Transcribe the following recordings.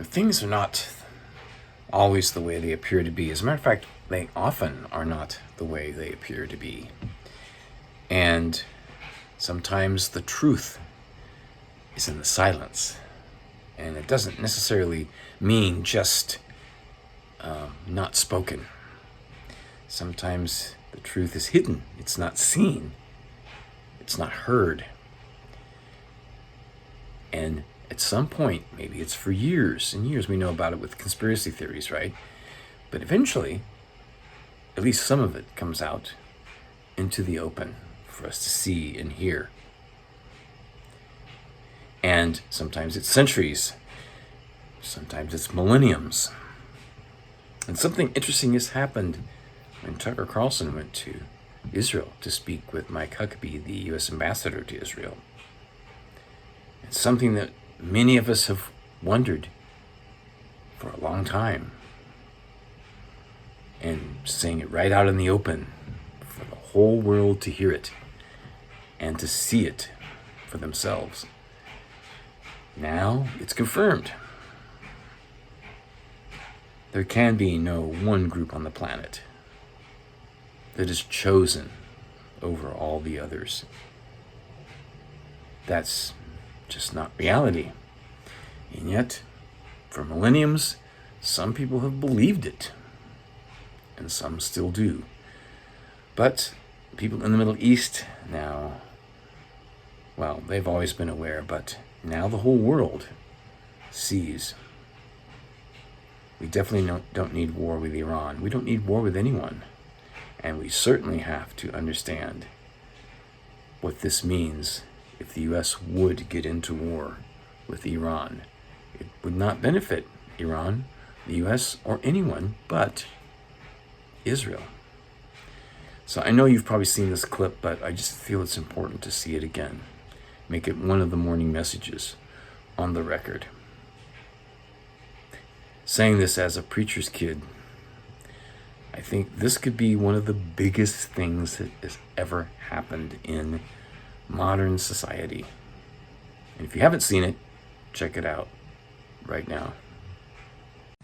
things are not always the way they appear to be. As a matter of fact, they often are not the way they appear to be. And sometimes the truth is in the silence. And it doesn't necessarily mean just not spoken. Sometimes the truth is hidden. It's not seen. It's not heard. And at some point, maybe it's for years and years, we know about it with conspiracy theories, right? But eventually, at least some of it comes out into the open for us to see and hear. And sometimes it's centuries. Sometimes it's millenniums. And something interesting has happened when Tucker Carlson went to Israel to speak with Mike Huckabee, the U.S. ambassador to Israel. It's something that many of us have wondered for a long time. And saying it right out in the open for the whole world to hear it and to see it for themselves. Now it's confirmed. There can be no one group on the planet that is chosen over all the others. That's just not reality. And yet, for millenniums, some people have believed it, and some still do. But people in the Middle East now, well, they've always been aware, but now the whole world sees. We definitely don't need war with Iran. We don't need war with anyone. And we certainly have to understand what this means if the U.S. would get into war with Iran. It would not benefit Iran, the U.S., or anyone but Israel. So I know you've probably seen this clip, but I just feel it's important to see it again. Make it one of the morning messages on the record. Saying this as a preacher's kid, I think this could be one of the biggest things that has ever happened in modern society. And if you haven't seen it, check it out right now.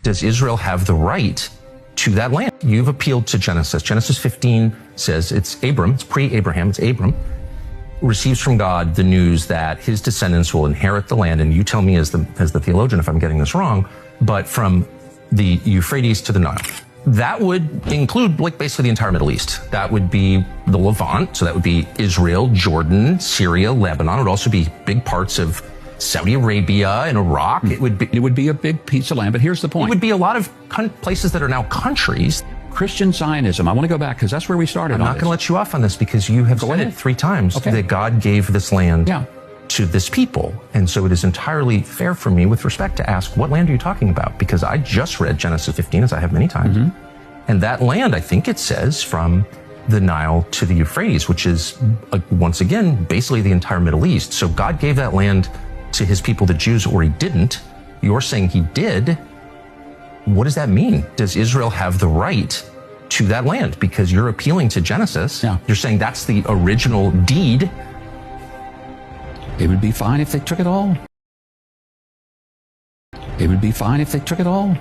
Does Israel have the right to that land? You've appealed to Genesis. Genesis 15 says it's Abram, it's pre-Abraham, it's Abram, receives from God the news that his descendants will inherit the land. And you tell me as the theologian if I'm getting this wrong, but from the Euphrates to the Nile. That would include basically the entire Middle East. That would be the Levant. So that would be Israel, Jordan, Syria, Lebanon. It would also be big parts of Saudi Arabia and Iraq. It would be a big piece of land. But here's the point. It would be a lot of places that are now countries. Christian Zionism. I want to go back because that's where we started. I'm not going to let you off on this because you have said it 3 times that God gave this land to this people. And so it is entirely fair for me with respect to ask, what land are you talking about? Because I just read Genesis 15, as I have many times. And that land, I think it says, from the Nile to the Euphrates, which is, once again, basically the entire Middle East. So God gave that land to his people, the Jews, or he didn't. You're saying he did. What does that mean? Does Israel have the right to that land? Because you're appealing to Genesis. You're saying that's the original deed. It would be fine if they took it all. It would be fine if they took it all.